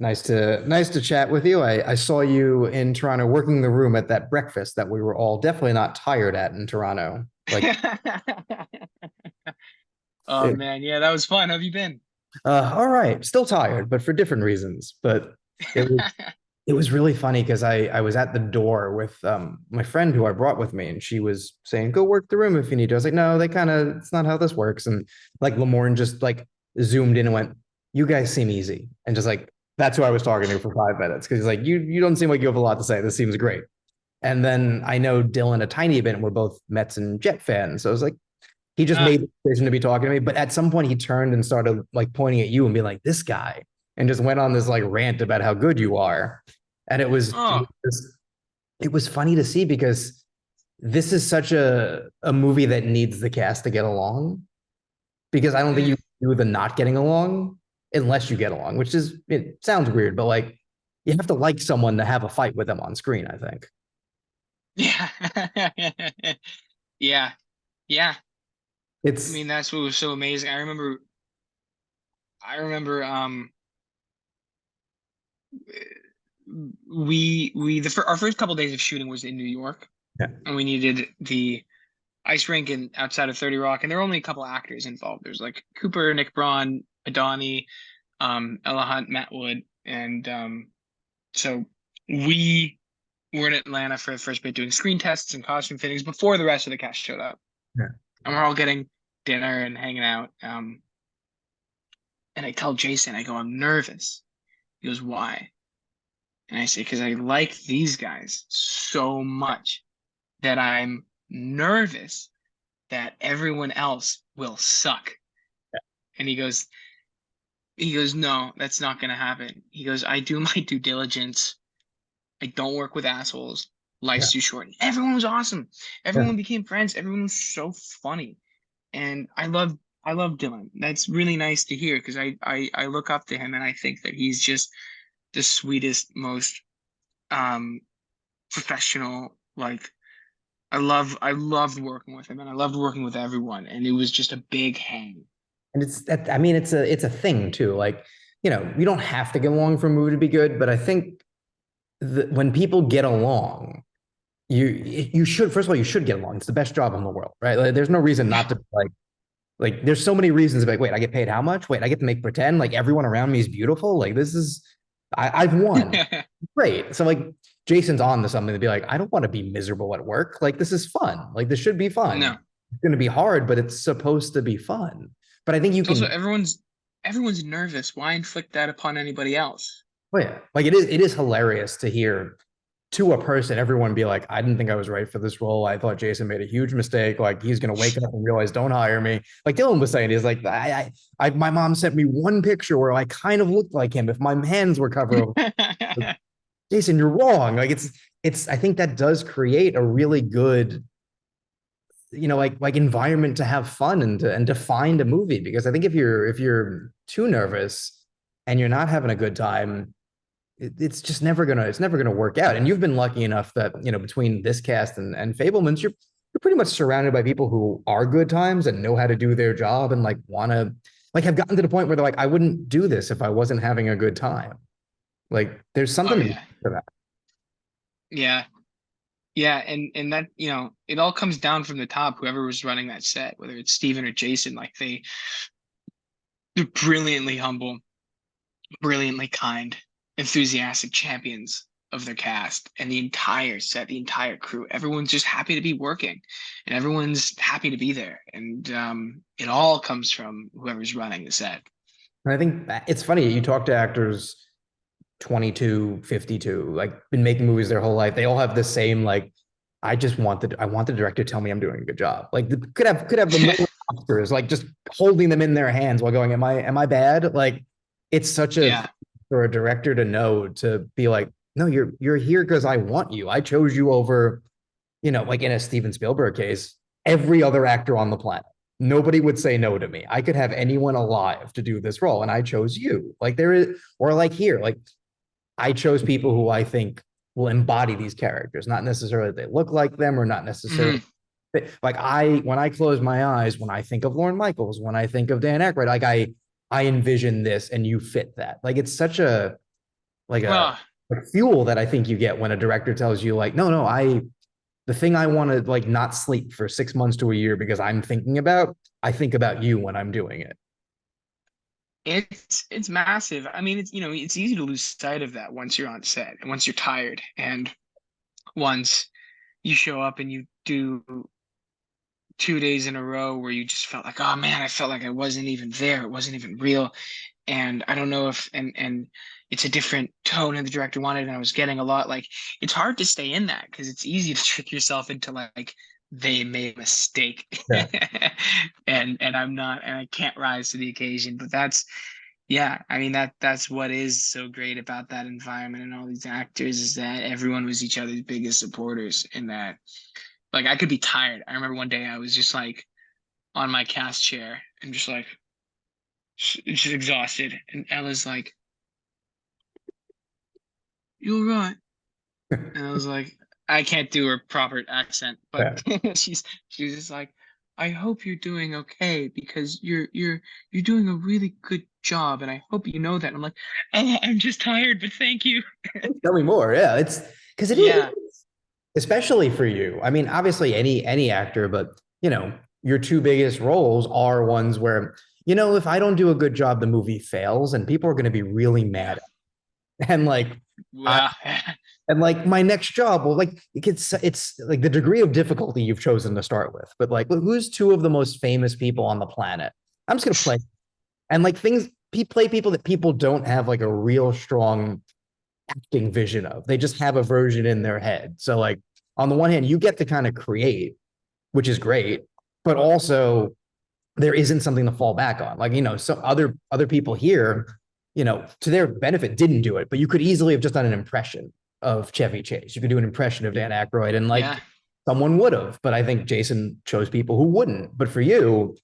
Nice to chat with you. I saw you in Toronto working the room at that breakfast that we were all definitely not tired at in Toronto. Like, Oh it, man, yeah, that was fun. How have you been? all right, still tired, but for different reasons. But it was it was really funny because I was at the door with my friend who I brought with me, and she was saying, "Go work the room if you need to." I was like, "No, they kind of it's not how this works." And like Lamorne just like zoomed in and went, "You guys seem easy," and just like that's who I was talking to for 5 minutes because he's like, "You don't seem like you have a lot to say. This seems great." And then I know Dylan a tiny bit, and we're both Mets and Jet fans, so I was like, he just Ah, made the decision to be talking to me. But at some point, he turned and started like pointing at you and being like, "This guy," and just went on this like rant about how good you are. And oh, it was funny to see because this is such a movie that needs the cast to get along. Because I don't think you mm, can do the not getting along unless you get along, which is it sounds weird, but like you have to like someone to have a fight with them on screen, I think. yeah, yeah, yeah. I It's mean, that's what was so amazing. I remember, our first couple days of shooting was in New York, yeah, and we needed the ice rink and outside of 30 Rock, and there were only a couple actors involved. There's like Cooper, Nick Braun, Adani, Ella Hunt, Matt Wood, and so we were in Atlanta for the first bit doing screen tests and costume fittings before the rest of the cast showed up. yeah. And we're all getting dinner and hanging out. And I tell Jason, I go, I'm nervous. He goes, why? And I say, because I like these guys so much that I'm nervous that everyone else will suck. And he goes, no, that's not going to happen. He goes, I do my due diligence. I don't work with assholes. Yeah. Life's too short. And everyone was awesome. Yeah. Everyone became friends. Everyone was so funny. And I love Dylan. That's really nice to hear because I look up to him and I think that he's just the sweetest, most um professional. Like I loved working with him and I loved working with everyone. And it was just a big hang. And it's that I mean it's a thing too. Like, you don't have to get along for a movie to be good, but I think when people get along, you should first of all you should get along. It's the best job in the world, right? Like, there's no reason Yeah. not to like there's so many reasons to be like, wait, I get paid how much? Wait, I get to make pretend like everyone around me is beautiful. Like this is I've won. Great. So like Jason's on to something to be like, I don't want to be miserable at work. Like this is fun. Like this should be fun. No. It's going to be hard, but it's supposed to be fun. But I think you It's also can, everyone's nervous. Why inflict that upon anybody else? oh yeah, like it is hilarious to hear to a person everyone be like, I didn't think I was right for this role. I thought Jason made a huge mistake. Like he's going to wake up and realize, don't hire me. Like Dylan was saying, he's like, my mom sent me one picture where I kind of looked like him if my hands were covered. Jason, you're wrong. Like it's I think that does create a really good, like environment to have fun and to find a movie. Because I think if you're too nervous and you're not having a good time, it's never gonna work out. And you've been lucky enough that, between this cast and Fablemans, you're pretty much surrounded by people who are good times and know how to do their job and like wanna like have gotten to the point where they're like, I wouldn't do this if I wasn't having a good time. Like there's Oh something to be yeah. for that. Yeah. Yeah, and that, it all comes down from the top, whoever was running that set, whether it's Steven or Jason, like they're brilliantly humble, brilliantly kind, enthusiastic champions of their cast and the entire set, the entire crew. Everyone's just happy to be working and everyone's happy to be there. And it all comes from whoever's running the set. And I think it's funny. You talk to actors 22, 52, like been making movies their whole life. They all have the same like, I want the director to tell me I'm doing a good job. Like could have a million Oscars, like just holding them in their hands while going, am I bad? Like it's such a Yeah. for a director to know to be like, no, you're here because I want you. I chose you over, like in a Steven Spielberg case, every other actor on the planet. Nobody would say no to me. I could have anyone alive to do this role, and I chose you. Like there is, or like here, like I chose people who I think will embody these characters, not necessarily they look like them or not necessarily Hmm. like when I close my eyes, when I think of Lorne Michaels, when I think of Dan Aykroyd, like I envision this and you fit that. Like it's such a like Well, a fuel that I think you get when a director tells you like, no, no, the thing I want to like not sleep for 6 months to a year because I think about you when I'm doing it. it's massive. I mean, it's it's easy to lose sight of that once you're on set and once you're tired and once you show up and you do 2 days in a row where you just felt like, oh man, I felt like I wasn't even there. It wasn't even real. And I don't know if and it's a different tone than the director wanted, and I was getting a lot like it's hard to stay in that because it's easy to trick yourself into like they made a mistake. Yeah. And I'm not and I can't rise to the occasion. But that's yeah, I mean that's what is so great about that environment and all these actors is that everyone was each other's biggest supporters in that like I could be tired. I remember one day I was just like on my cast chair and just like just exhausted. And Ella's like, "You all right?" And I was like, I can't do her proper accent, but Yeah. she's just like, "I hope you're doing okay because you're doing a really good job, and I hope you know that." And I'm like, "Oh, I'm just tired, but thank you." Tell me more. Yeah, it's because it is, Yeah, especially for you. I mean, obviously any actor, but your two biggest roles are ones where, if I don't do a good job, the movie fails and people are going to be really yeah, mad. And like I well, and like my next job, well, like it's like the degree of difficulty you've chosen to start with. But like who's two of the most famous people on the planet? I'm just gonna play and like things play people that people don't have like a real strong acting vision of. They just have a version in their head. So like on the one hand, you get to kind of create, which is great, but also there isn't something to fall back on. Like, so other people here, to their benefit didn't do it, but you could easily have just done an impression of Chevy Chase. You could do an impression of Dan Aykroyd and like yeah, someone would have, but I think Jason chose people who wouldn't. But for you,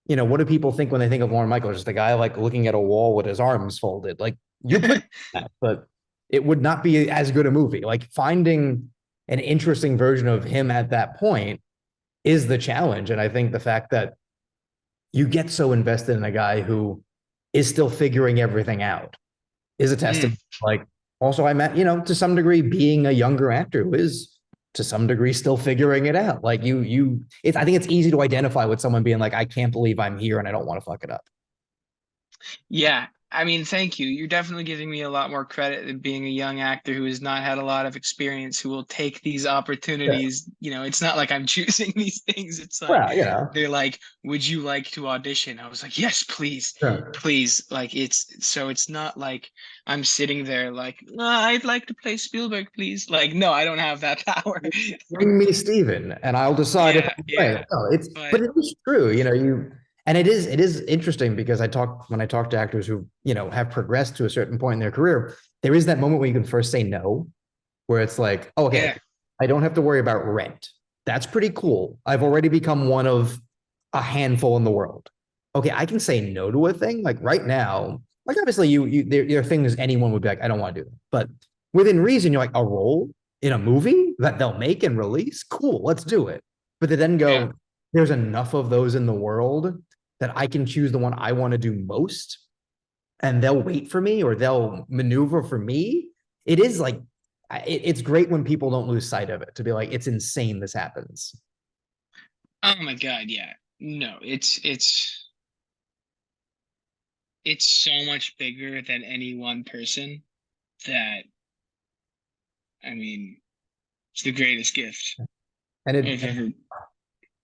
what do people think when they think of Lorne Michaels? Just the guy like looking at a wall with his arms folded. Like you could, but it would not be as good a movie. Like finding an interesting version of him at that point is the challenge. And I think the fact that you get so invested in a guy who is still figuring everything out is a mm, testament. Like, also, I met, to some degree, being a younger actor who is to some degree still figuring it out. Like I think it's easy to identify with someone being like, I can't believe I'm here and I don't want to fuck it up. yeah. I mean, thank you. You're definitely giving me a lot more credit than being a young actor who has not had a lot of experience, who will take these Yeah. opportunities. It's not like I'm choosing these things. It's like Well, they're like, "Would you like to audition?" I was like, "Yes, please, sure. please." Like it's not like I'm sitting there like, I'd like to play Spielberg, please." Like, no, I don't have that power. Bring me Steven and I'll decide if Yeah, I'm yeah. playing. No, but But it is true, and it is interesting because when I talk to actors who, have progressed to a certain point in their career, there is that moment where you can first say no, where it's like, oh, okay, yeah, I don't have to worry about rent. That's pretty cool. I've already become one of a handful in the world. Okay, I can say no to a thing. Like right now, like obviously there are things anyone would be like, I don't want to do that. But within reason, you're like a role in a movie that they'll make and release. Cool, let's do it. But they then yeah. go, there's enough of those in the world that I can choose the one I want to do most, and they'll wait for me or they'll maneuver for me. It is like it's great when people don't lose sight of it to be like, it's insane this happens. Oh my God, yeah. No, it's so much bigger than any one person that I mean, it's the greatest gift And I've it ever.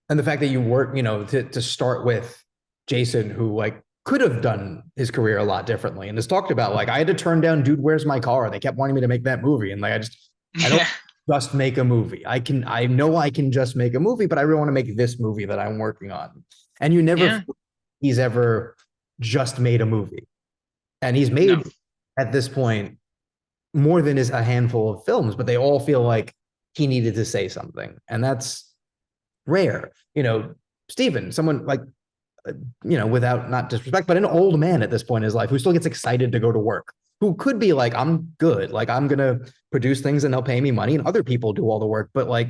and the fact that you work, to start with Jason, who like could have done his career a lot differently, and has talked about like I had to turn down Dude, Where's My Car? They kept wanting me to make that movie, and like I don't Yeah, just make a movie. I know I can just make a movie, but I really want to make this movie that I'm working on. And you never yeah, he's ever just made a movie, and he's no, made at this point more than is a handful of films, but they all feel like he needed to say something, and that's rare. Steven, someone like, without not disrespect, but an old man at this point in his life who still gets excited to go to work, who could be like, I'm good, like I'm gonna produce things and they'll pay me money, and other people do all the work, but like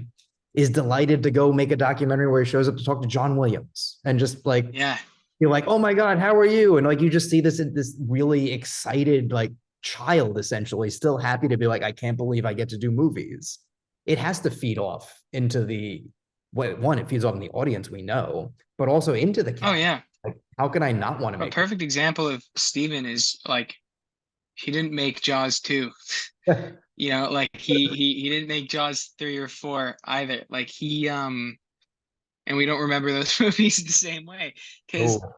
is delighted to go make a documentary where he shows up to talk to John Williams and just like yeah, you're like, oh my God, how are you? And like you just see this really excited, like child, essentially, still happy to be like, I can't believe I get to do movies. It has to feed off into the what one, it feeds off in the audience we know, but also into the Oh cast. yeah. Like, how can I not want to A make this? perfect example of Steven is like he didn't make Jaws 2. You know, like he didn't make Jaws 3 or 4 either. Like he and we don't remember those movies the same way because Oh,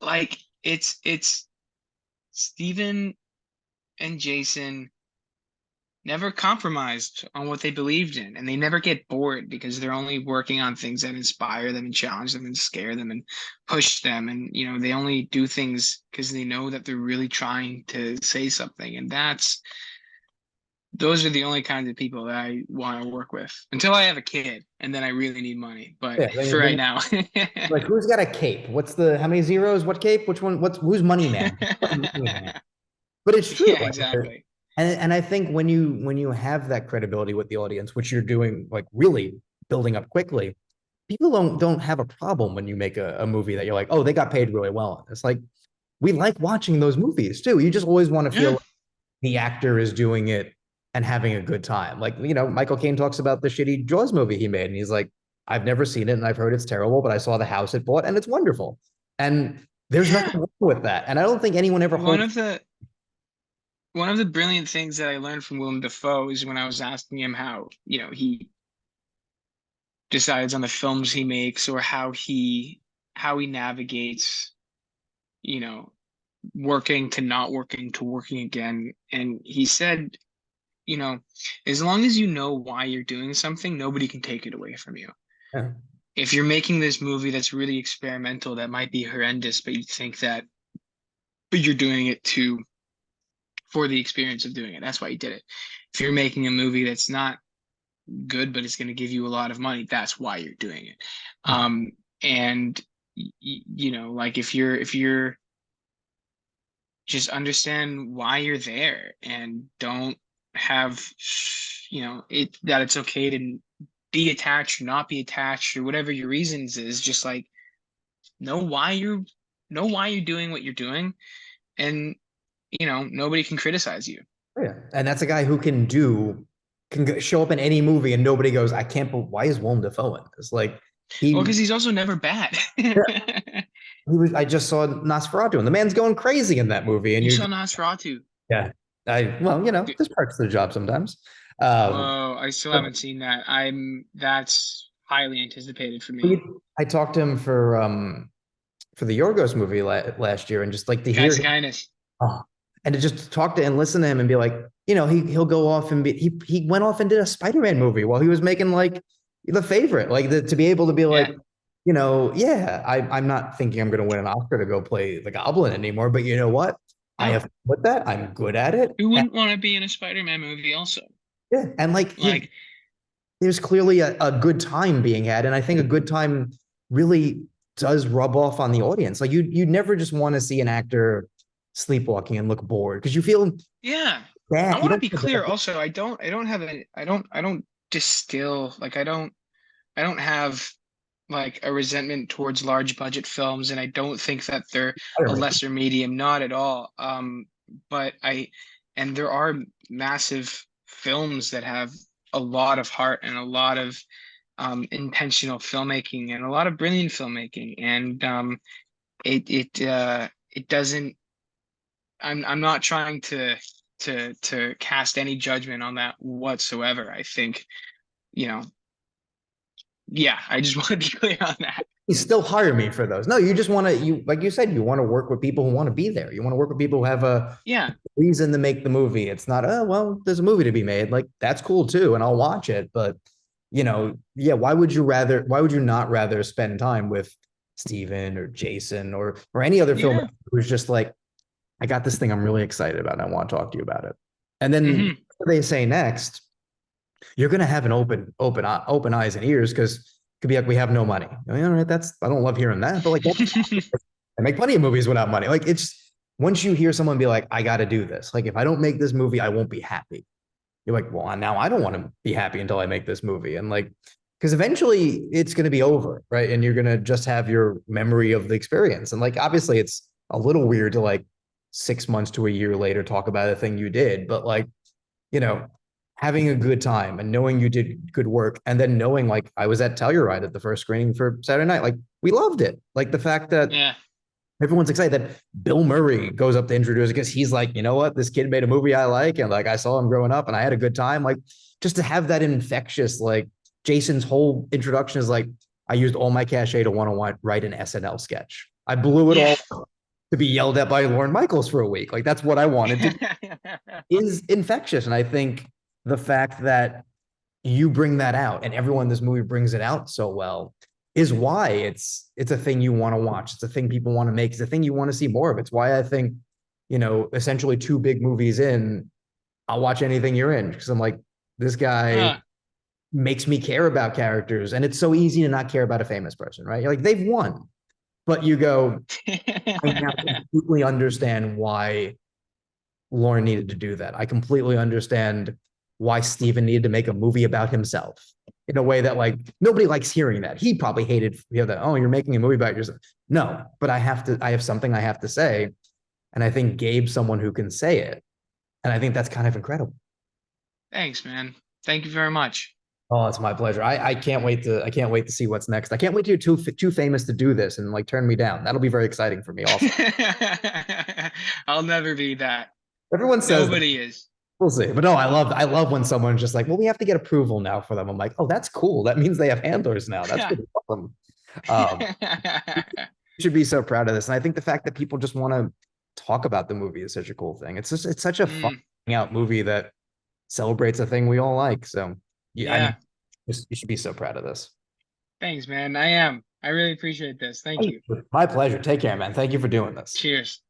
like it's Steven and Jason never compromised on what they believed in, and they never get bored because they're only working on things that inspire them and challenge them and scare them and push them. And you know, they only do things because they know that they're really trying to say something. And that's those are the only kinds of people that I want to work with until I have a kid, and then I really need money. But yeah. for right now, Like, who's got a cape? What's the how many zeros? What cape? Which one? Who's money man? Money man. But it's true. yeah, Like, exactly. and I think when you have that credibility with the audience, which you're doing like really building up quickly, people don't have a problem when you make a movie that you're like, oh, they got paid really well. It's like we like watching those movies too. You just always want to feel Yeah. like the actor is doing it and having a good time. Like, you know, Michael Caine talks about the shitty Jaws movie he made, and he's like, I've never seen it and I've heard it's terrible, but I saw the house it bought and it's wonderful. And there's nothing Yeah. wrong with that. And I don't think anyone ever One holds. of the one of the brilliant things that I learned from Willem Dafoe is when I was asking him how, you know, he decides on the films he makes or how he navigates, you know, working to not working to working again. And he said, you know, as long as you know why you're doing something, nobody can take it away from you. Yeah. If you're making this movie that's really experimental, that might be horrendous, but you think that but you're doing it to for the experience of doing it. That's why you did it. If you're making a movie that's not good, but it's going to give you a lot of money, that's why you're doing it. Um, and you know, like if you're just understand why you're there and don't have you know it that it's okay to be attached or not be attached or whatever your reasons is, just like know why you're know why you're doing what you're doing, and you know nobody can criticize you. Yeah. And that's a guy who can show up in any movie and nobody goes, I can't believe why is Willem Dafoe in this? Like Well, he because he's also never bad. he was I just saw Nosferatu and the man's going crazy in that movie. And You you're saw just, Nosferatu. yeah. Well, you know, there's parts of the job sometimes. Um Whoa, I still but haven't seen that. That's highly anticipated for we, me. I talked to him for the Yorgos movie last year and just like to hear Guy's kindness. oh, and to just talk to and listen to him and be like, you know, he'll go off and he went off and did a Spider-Man movie while he was making like the favorite, like to be able to be like, Yeah. you know, yeah, I'm not thinking I'm going to win an Oscar to go play the Goblin anymore, but you know what? I have No. fun with that. I'm good at it. Who And, wouldn't want to be in a Spider-Man movie also? yeah, and like Like, there's clearly a good time being had, and I think a good time really does rub off on the audience. Like you never just want to see an actor sleepwalking and look bored because you feel yeah. I bad. You want to don't be feel clear bad. also. I don't have a I don't distill like I don't have like a resentment towards large budget films, and I don't think that they're a lesser medium, not at all. But and there are massive films that have a lot of heart and a lot of intentional filmmaking and a lot of brilliant filmmaking, and it doesn't. I'm not trying to cast any judgment on that whatsoever. I think you know, yeah. I just want to be clear on that. You still hire me for those. No, you just want to, you like you said, you want to work with people who want to be there. You want to work with people who have a Yeah. reason to make the movie. It's not, oh, well, there's a movie to be made. Like that's cool too, and I'll watch it. But you know, yeah, why would you not rather spend time with Steven or Jason or any other film Yeah. who's just like, I got this thing I'm really excited about and I want to talk to you about it. And then Hmm. what they say next, you're going to have an open eyes and ears because it could be like we have no money. I mean, all right, that's I don't love hearing that, but like I make plenty of movies without money. Like it's once you hear someone be like, I got to do this. Like if I don't make this movie, I won't be happy. You're like, well, now I don't want to be happy until I make this movie, and like because eventually it's going to be over, right? And you're going to just have your memory of the experience, and like obviously it's a little weird to like 6 months to a year later talk about the thing you did, but like, you know, having a good time and knowing you did good work, and then knowing like I was at Telluride at the first screening for Saturday night, like we loved it. Like the fact that Yeah. everyone's excited that Bill Murray goes up to introduce because he's like, you know what, this kid made a movie I like, and like I saw him growing up and I had a good time. Like just to have that infectious, like Jason's whole introduction is like, I used all my cachet to want to write an SNL sketch. I blew it Yeah. all to be yelled at by Lorne Michaels for a week. Like that's what I wanted to is infectious. And I think the fact that you bring that out and everyone in this movie brings it out so well is why it's a thing you want to watch. It's a thing people want to make. It's a thing you want to see more of. It's why I think, essentially two big movies in, I'll watch anything you're in because I'm like, this guy Uh, makes me care about characters. And it's so easy to not care about a famous person, right? You're like, they've won. But you go, I now completely understand why Lauren needed to do that. I completely understand why Steven needed to make a movie about himself in a way that like nobody likes hearing that. He probably hated that. Oh, you're making a movie about yourself. No, but I have something I have to say. And I think Gabe's someone who can say it. And I think that's kind of incredible. Thanks, man. Thank you very much. Oh, it's my pleasure. I can't wait to see what's next. I can't wait to you're too famous to do this and like turn me down. That'll be very exciting for me also. I'll never be that. Everyone says that. Nobody is. We'll see. But no, I love when someone's just like, well, we have to get approval now for them. I'm like, oh, that's cool. That means they have handlers now. That's pretty awesome. You should be so proud of this. And I think the fact that people just want to talk about the movie is such a cool thing. It's such a fun out movie that celebrates a thing we all like. So yeah, I Yeah. mean, you should be so proud of this. Thanks, man. I am. I really appreciate this. Thank you. My pleasure. Take care, man. Thank you for doing this. Cheers.